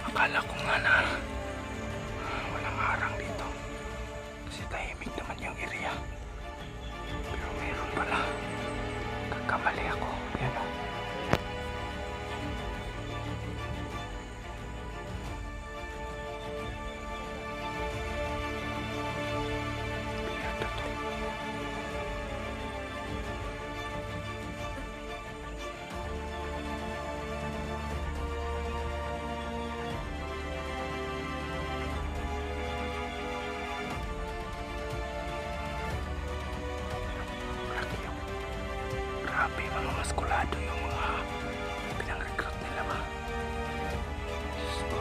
Akala ko nga na walang harang dito kasi tahimik naman yung area, pero mayroon pala. Nagkamali ako. Yan o. Pinagda to. Laki yun. Grabe, mga maskulado yung mga pinang-recruit nila ba. Diyos ko.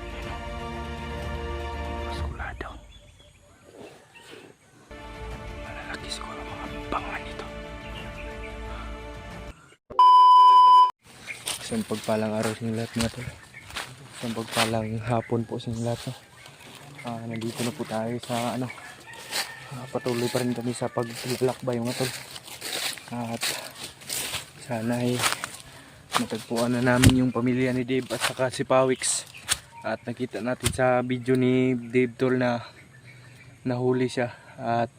Yun o. Maskulado. Malalaki siguro mga bangan nito. Isang pagpalang araw sa inyo lahat mga tol. Isang pagpalang hapon po sa inyo lahat. No? Nandito na po tayo sa patuloy pa rin kami sa paglalakbay mga tol. At sana ay matagpuan na namin yung pamilya ni Dave at saka si Pawix. At nakita natin sa video ni Dave tol na nahuli siya. At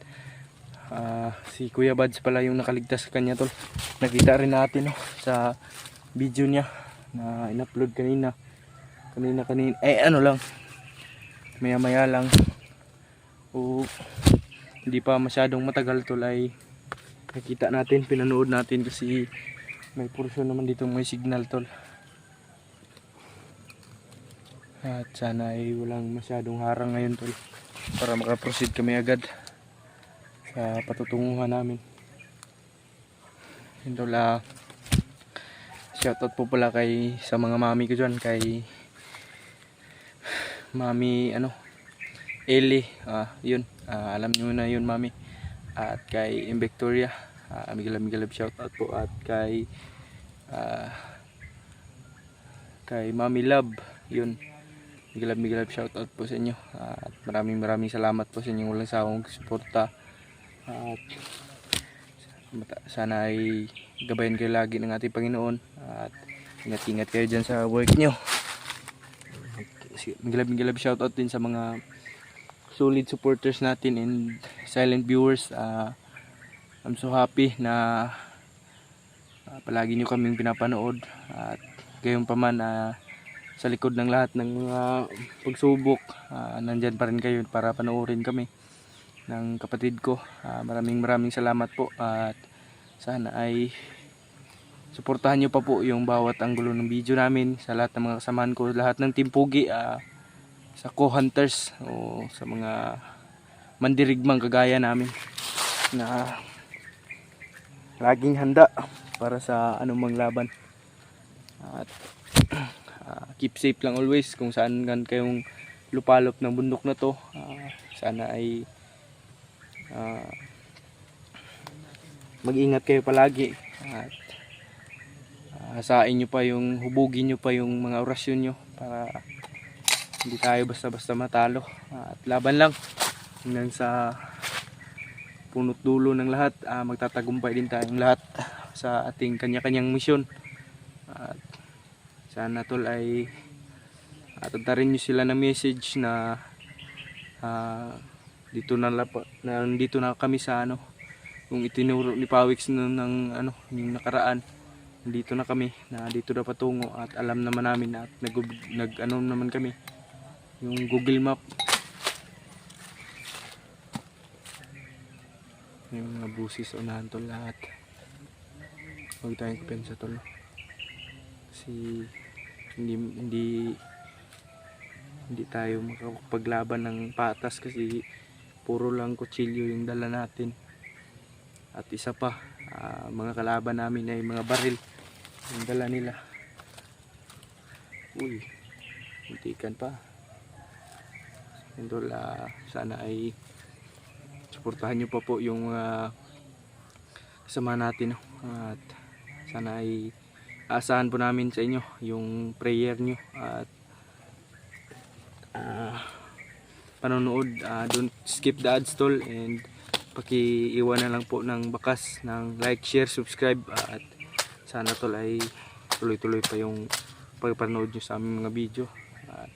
si Kuya Bads pala yung nakaligtas sa kanya tol. Nakita rin natin sa video niya na in-upload kanina. Lang. Maya lang. Hindi pa masyadong matagal tol ay nakita natin, pinanood natin kasi may portion naman dito may signal tol. At sana ay walang masyadong harang ngayon tol para makaproceed kami agad sa patutunguhan namin. Yun tol, shoutout po pala sa mga mami ko dyan, kay mami Ellie, yun, alam nyo na yun mami, at kay Victoria, migilab shoutout po, at kay Mami Love, yun, migilab shoutout po sa inyo, at maraming salamat po sa inyong walang sawang suporta. At sana ay gabayan kayo lagi ng ating Panginoon at ingat kayo dyan sa work nyo. Migilab shoutout din sa mga solid supporters natin and silent viewers. I'm so happy na palagi nyo kaming pinapanood, at gayon pa man sa likod ng lahat ng mga pagsubok, nandyan pa rin kayo para panoorin kami ng kapatid ko. Maraming salamat po, at sana ay suportahan nyo pa po yung bawat anggulo ng video namin, sa lahat ng mga kasamahan ko, lahat ng Team Pugi, sa co-hunters o sa mga mandirigmang kagaya namin na laging handa para sa anumang laban. At keep safe lang always kung saan kayong lupalop ng bundok na to. Sana ay mag-ingat kayo palagi, at hasain nyo pa yung, hubugin nyo pa yung mga orasyon nyo para hindi tayo basta matalo, at laban lang hanggang sa punot dulo ng lahat. Magtatagumpay din tayong lahat sa ating kanya-kanyang misyon. At sana tol ay tatarin nyo sila ng message na dito na kami sa yung itinuro ni Pawix ng yung nakaraan. Dito na kami, na dito na patungo, at alam naman namin at naman kami yung Google Map. Yung mga busis unahan tol lahat. Huwag tayong pensa tol, kasi hindi tayo makapaglaban ng patas kasi puro lang kutsilyo yung dala natin. At isa pa, mga kalaban namin ay mga baril yung dala nila. Uy, muntikan pa. Tol, sana ay suportahan nyo pa po yung kasama natin, at sana ay asahan po namin sa inyo yung prayer nyo at panonood. Don't skip the ads tol, and pakiiwan na lang po ng bakas ng like, share, subscribe, at sana tol ay tuloy-tuloy pa yung pagpanood nyo sa aming mga video. At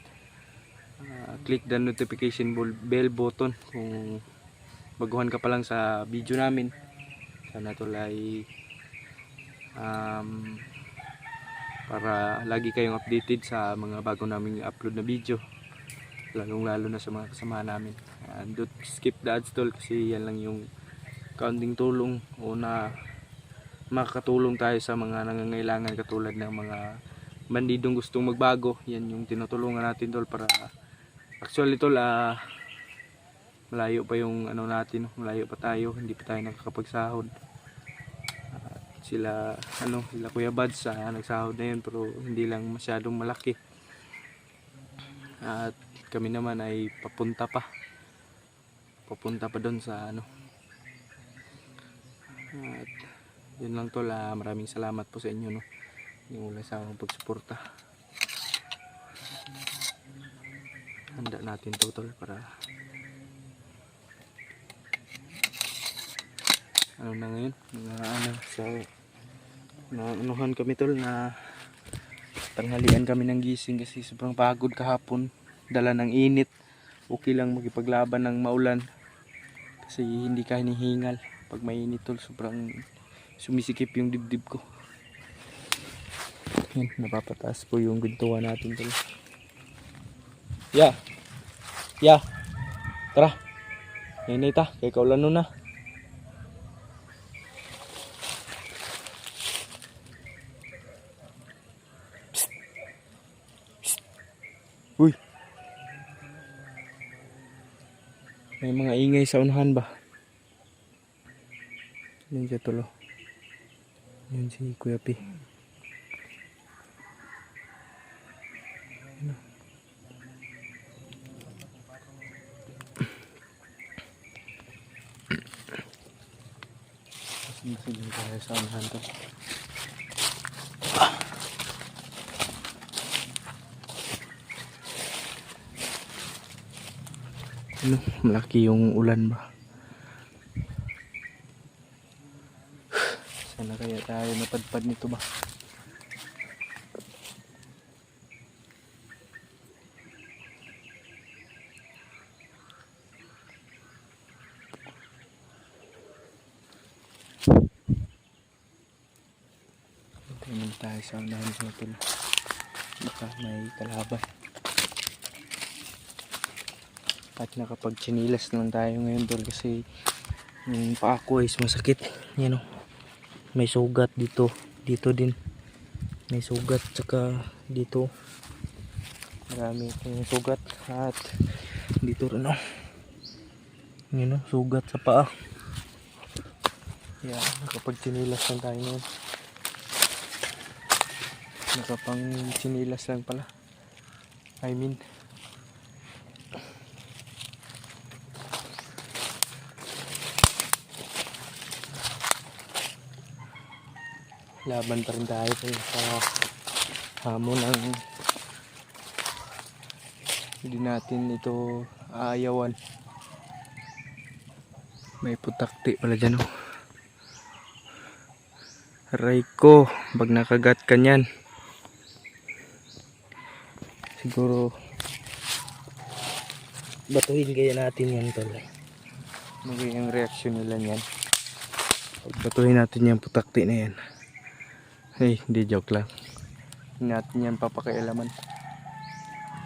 click the notification bell button kung baguhan ka pa lang sa video namin. Sana tol ay para lagi kayong updated sa mga bago naming upload na video, lalong lalo na sa mga kasama namin. Don't skip the ads tol, kasi yan lang yung kaunting tulong o na makakatulong tayo sa mga nangangailangan, katulad ng mga bandidong gustong magbago. Yan yung tinutulungan natin tol, para actually tol malayo pa yung ano natin, malayo pa tayo, hindi pa tayo nakakapagsahod. Sila Kuya Bads nagsahod na yun, pero hindi lang masyadong malaki. At kami naman ay papunta pa doon sa At yun lang tol, maraming salamat po sa inyo, no, yung wala sa akong pagsuporta. Handa natin to tol, para na ngayon so naanuhan kami tol, na tanghalian kami ng gising kasi sobrang pagod kahapon, dala ng init. Okay lang makipaglaban ng maulan kasi hindi ka hinihingal pag mainit tol, sobrang sumisikip yung dibdib ko. Yan, napapataas po yung gintuan natin tol. Tara, yan ita, kay kaulan nun na. Uy, may mga ingay sa unahan ba? Yan siya tulo. Yan si Kuya P. Sige tayo sa unahan to. Malaki yung ulan ba? Sana kaya tayo napadpad nito ba? Tingnan tayo sa unahan nito. Baka may kalaban. At nakapag-chinilas naman tayo ngayon tol, kasi yung paa ko is masakit. Yan o, may sugat dito din may sugat, tsaka dito marami yung sugat, at dito rin o, yun o, sugat sa paa. Yan, nakapag-chinilas lang tayo ngayon, nakapang-chinilas lang pala, I mean. Laban pa rin tayo sa hamon ng hindi natin ito aayawan. May putakti pala dyan oh. Aray ko, pag nakagat ka nyan, siguro batuhin kaya natin yan tol. Magiging reaksyon nila yan pag batuhin natin yung putakti na yan. Hey, hindi, joke lang. Hindi natin yan papakialaman.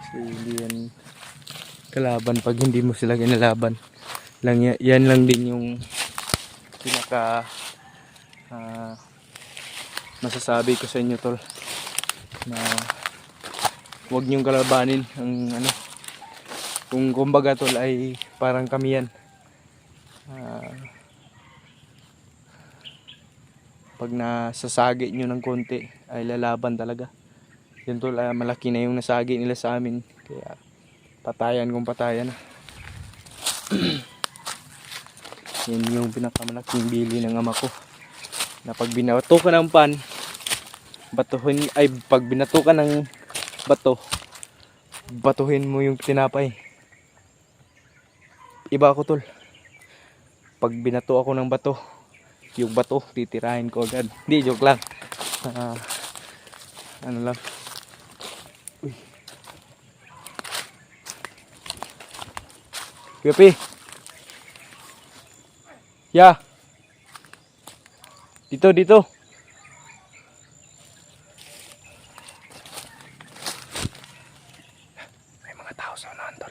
Kasi hindi yan kalaban pag hindi mo sila kinalaban. Yan lang din yung pinaka masasabi ko sa inyo tol, na huwag nyong kalabanin ang kung kumbaga tol ay parang kami yan. Pag nasasagi nyo ng konti ay lalaban talaga. Yun tol, malaki na yung nasagi nila sa amin, kaya patayan kung patayan na. Yan yung pinakamalaking bili ng ama ko, na pag binato ka ng pan, pag binato ka ng bato, batuhin mo yung tinapay. Iba ako tol, pag binato ako ng bato, yung bato titirahin ko agad. Hindi, joke lang. Ano lang, Uy. Gapi. Ya. Dito. May mga tao sa unahan, tol.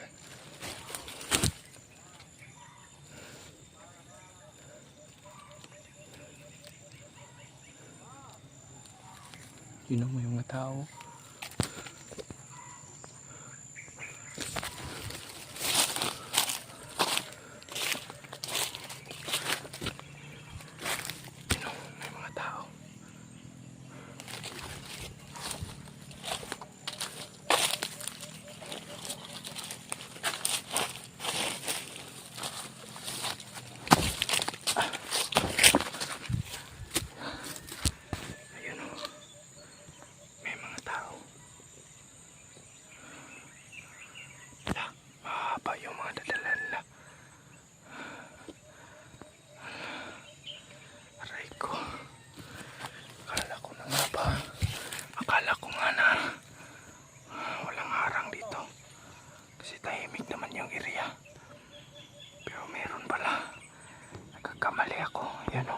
Yun ang may mga tao. Kamali ako, yan o.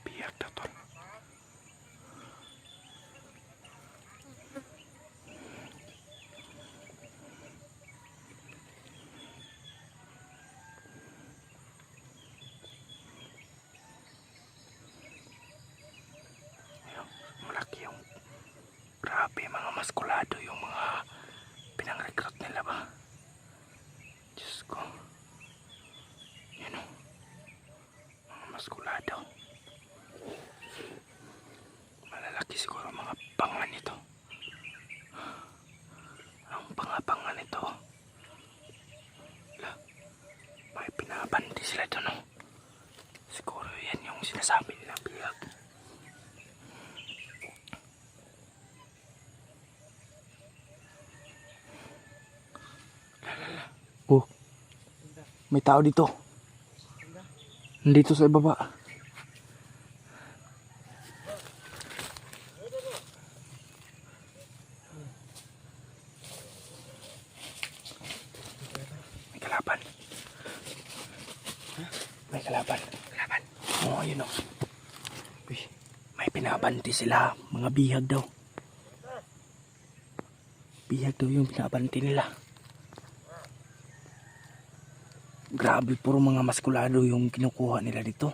Biyak na tol. Malaki yung grabe, mga maskulado yung mga pinang-recruit nila ba. Diyos ko. Yan o. Mga maskulado. Malalaki siguro mga pangan ito. Ang pangapangan ito. May pinabandi sila doon o. Siguro yan yung sinasabi nila biyak. Oh, may tao dito. Nandito sa ibaba. May kalaban. May kalaban. Kalaban. Oo, yun o. Uy, may pinabanti sila. Mga bihag daw. Bihag daw yung pinabanti nila. Grabe, puro mga maskulado yung kinukuha nila dito.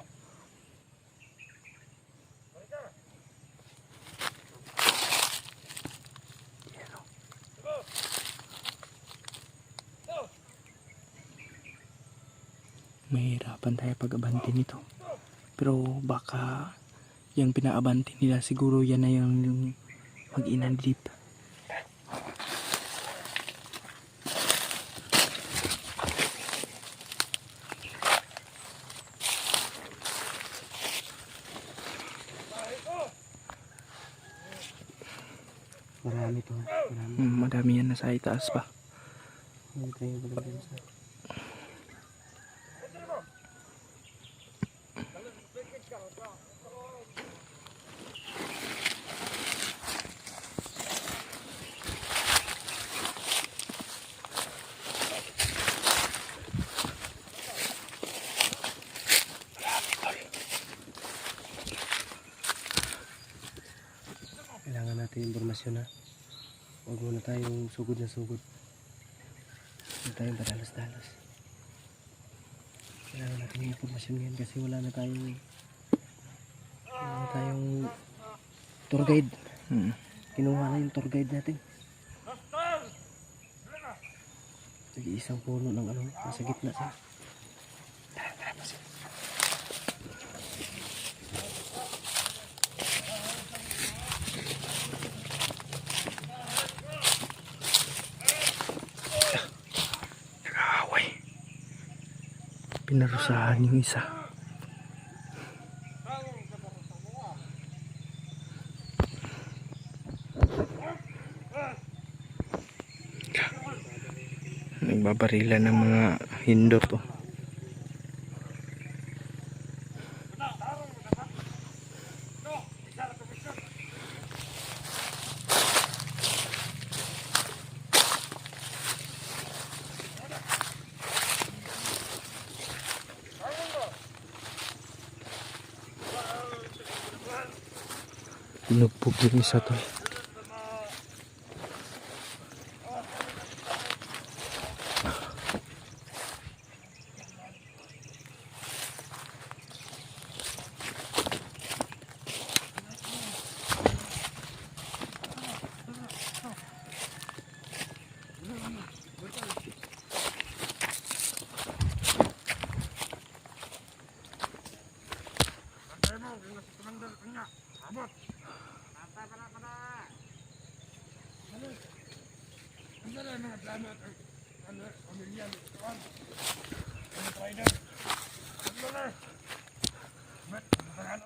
Mahirapan tayo pag-abante nito. Pero baka yung pinaabante nila siguro yan na yung mag-inang deep. Marami to. Madami yan nasa itaas pa. Kailangan natin impormasyon, ha. Huwag muna tayong sugod na sugod. Huwag tayong padalos-dalos. Kailangan natin yung impormasyon ngayon kasi wala na tayong tour guide. Kinuha na yung tour guide natin. Sige, isang puno ng ano, nasa gitna siya. Pinarusahan yung isa. Nagbabarilan ng mga Hindor to. Pinugpog yung isa to. Ano, mga plano at ano, pamilya, ito, ano,